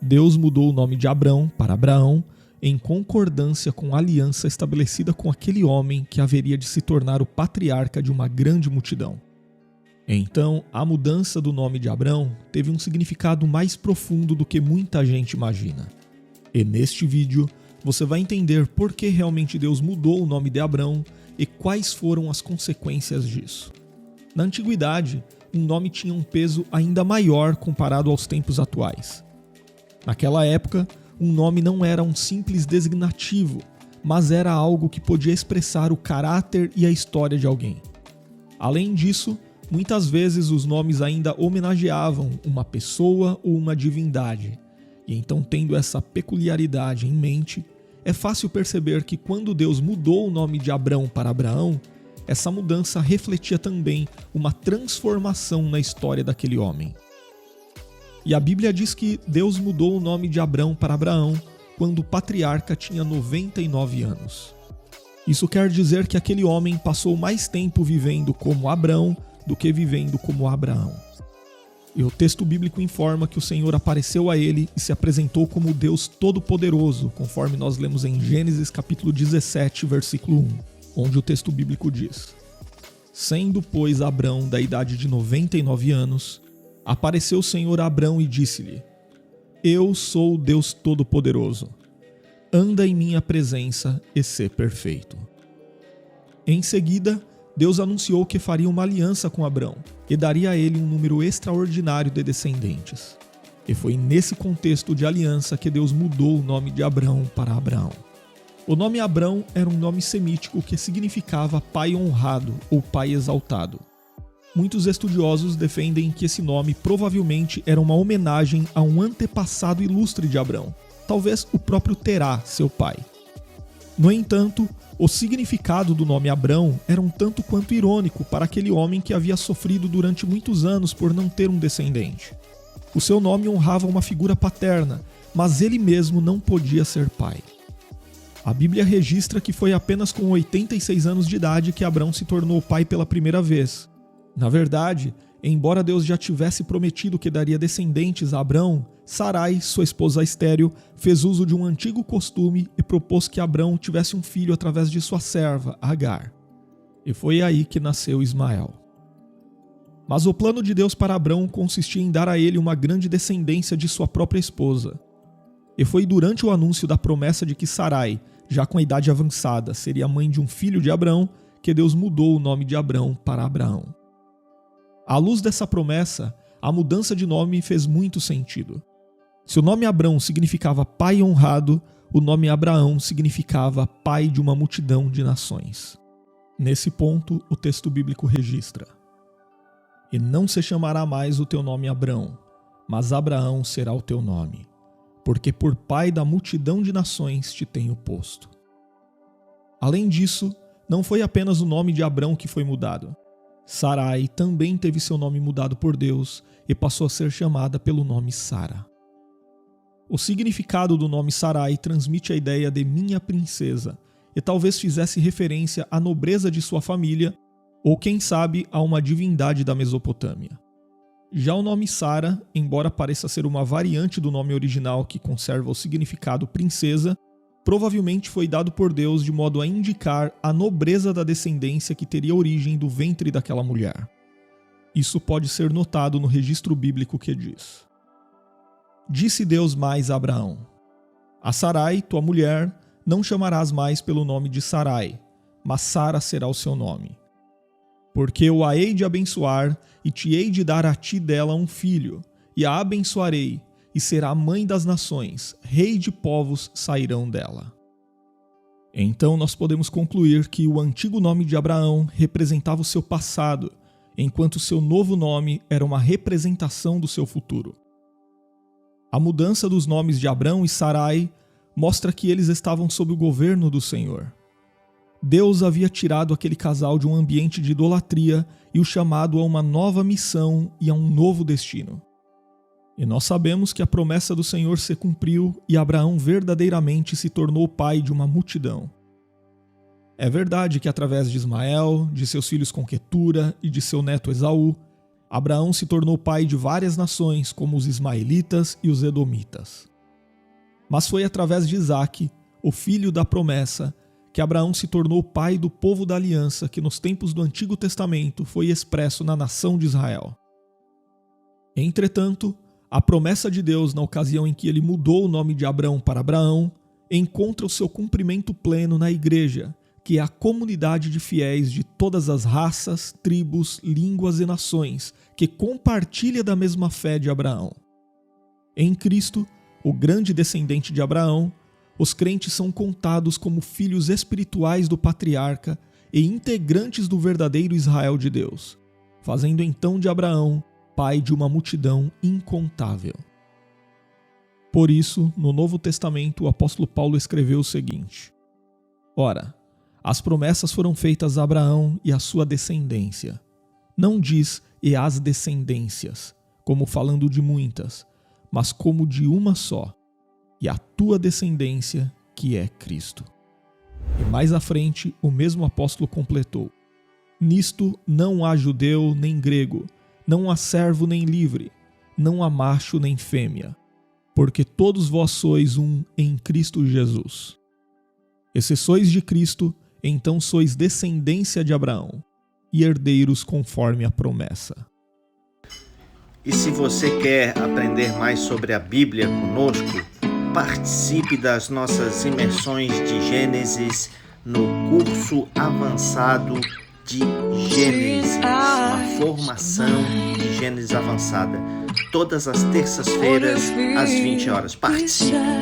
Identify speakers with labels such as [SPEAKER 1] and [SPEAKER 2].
[SPEAKER 1] Deus mudou o nome de Abrão para Abraão em concordância com a aliança estabelecida com aquele homem que haveria de se tornar o patriarca de uma grande multidão. Então, a mudança do nome de Abrão teve um significado mais profundo do que muita gente imagina. E neste vídeo, você vai entender por que realmente Deus mudou o nome de Abrão e quais foram as consequências disso. Na antiguidade, um nome tinha um peso ainda maior comparado aos tempos atuais. Naquela época, um nome não era um simples designativo, mas era algo que podia expressar o caráter e a história de alguém. Além disso, muitas vezes os nomes ainda homenageavam uma pessoa ou uma divindade. E então, tendo essa peculiaridade em mente, é fácil perceber que quando Deus mudou o nome de Abrão para Abraão, essa mudança refletia também uma transformação na história daquele homem. E a Bíblia diz que Deus mudou o nome de Abrão para Abraão quando o patriarca tinha 99 anos. Isso quer dizer que aquele homem passou mais tempo vivendo como Abrão do que vivendo como Abraão. E o texto bíblico informa que o Senhor apareceu a ele e se apresentou como Deus Todo-Poderoso, conforme nós lemos em Gênesis capítulo 17, versículo 1, onde o texto bíblico diz: Sendo, pois, Abrão da idade de 99 anos, apareceu o Senhor a Abrão e disse-lhe: Eu sou o Deus Todo-Poderoso. Anda em minha presença e sê perfeito. Em seguida, Deus anunciou que faria uma aliança com Abrão e daria a ele um número extraordinário de descendentes. E foi nesse contexto de aliança que Deus mudou o nome de Abrão para Abraão. O nome Abrão era um nome semítico que significava pai honrado ou pai exaltado. Muitos estudiosos defendem que esse nome provavelmente era uma homenagem a um antepassado ilustre de Abrão, talvez o próprio Terá, seu pai. No entanto, o significado do nome Abrão era um tanto quanto irônico para aquele homem que havia sofrido durante muitos anos por não ter um descendente. O seu nome honrava uma figura paterna, mas ele mesmo não podia ser pai. A Bíblia registra que foi apenas com 86 anos de idade que Abrão se tornou pai pela primeira vez. Na verdade, embora Deus já tivesse prometido que daria descendentes a Abrão, Sarai, sua esposa estéril, fez uso de um antigo costume e propôs que Abrão tivesse um filho através de sua serva, Agar. E foi aí que nasceu Ismael. Mas o plano de Deus para Abrão consistia em dar a ele uma grande descendência de sua própria esposa. E foi durante o anúncio da promessa de que Sarai, já com a idade avançada, seria mãe de um filho de Abrão, que Deus mudou o nome de Abrão para Abraão. À luz dessa promessa, a mudança de nome fez muito sentido. Se o nome Abrão significava pai honrado, o nome Abraão significava pai de uma multidão de nações. Nesse ponto, o texto bíblico registra: E não se chamará mais o teu nome Abrão, mas Abraão será o teu nome, porque por pai da multidão de nações te tenho posto. Além disso, não foi apenas o nome de Abrão que foi mudado. Sarai também teve seu nome mudado por Deus e passou a ser chamada pelo nome Sara. O significado do nome Sarai transmite a ideia de minha princesa e talvez fizesse referência à nobreza de sua família ou, quem sabe, a uma divindade da Mesopotâmia. Já o nome Sara, embora pareça ser uma variante do nome original que conserva o significado princesa, provavelmente foi dado por Deus de modo a indicar a nobreza da descendência que teria origem do ventre daquela mulher. Isso pode ser notado no registro bíblico que diz: Disse Deus mais a Abraão: A Sarai, tua mulher, não chamarás mais pelo nome de Sarai, mas Sara será o seu nome. Porque eu a hei de abençoar e te hei de dar a ti dela um filho, e a abençoarei, e será mãe das nações, rei de povos sairão dela. Então nós podemos concluir que o antigo nome de Abraão representava o seu passado, enquanto o seu novo nome era uma representação do seu futuro. A mudança dos nomes de Abrão e Sarai mostra que eles estavam sob o governo do Senhor. Deus havia tirado aquele casal de um ambiente de idolatria e o chamado a uma nova missão e a um novo destino. E nós sabemos que a promessa do Senhor se cumpriu e Abraão verdadeiramente se tornou pai de uma multidão. É verdade que através de Ismael, de seus filhos com Quetura e de seu neto Esaú, Abraão se tornou pai de várias nações, como os ismaelitas e os edomitas. Mas foi através de Isaque, o filho da promessa, que Abraão se tornou pai do povo da aliança que nos tempos do Antigo Testamento foi expresso na nação de Israel. Entretanto, a promessa de Deus na ocasião em que ele mudou o nome de Abrão para Abraão encontra o seu cumprimento pleno na igreja, que é a comunidade de fiéis de todas as raças, tribos, línguas e nações, que compartilha da mesma fé de Abraão. Em Cristo, o grande descendente de Abraão, os crentes são contados como filhos espirituais do patriarca e integrantes do verdadeiro Israel de Deus, fazendo então de Abraão pai de uma multidão incontável. Por isso, no Novo Testamento, o apóstolo Paulo escreveu o seguinte: Ora, as promessas foram feitas a Abraão e à sua descendência. Não diz e as descendências, como falando de muitas, mas como de uma só, e a tua descendência, que é Cristo. E mais à frente, o mesmo apóstolo completou: Nisto não há judeu nem grego, não há servo nem livre, não há macho nem fêmea, porque todos vós sois um em Cristo Jesus. E se sois de Cristo, então sois descendência de Abraão, e herdeiros conforme a promessa.
[SPEAKER 2] E se você quer aprender mais sobre a Bíblia conosco, participe das nossas imersões de Gênesis no curso avançado de Gênesis, uma formação de Gênesis avançada, todas as terças-feiras às 20 horas. Participe!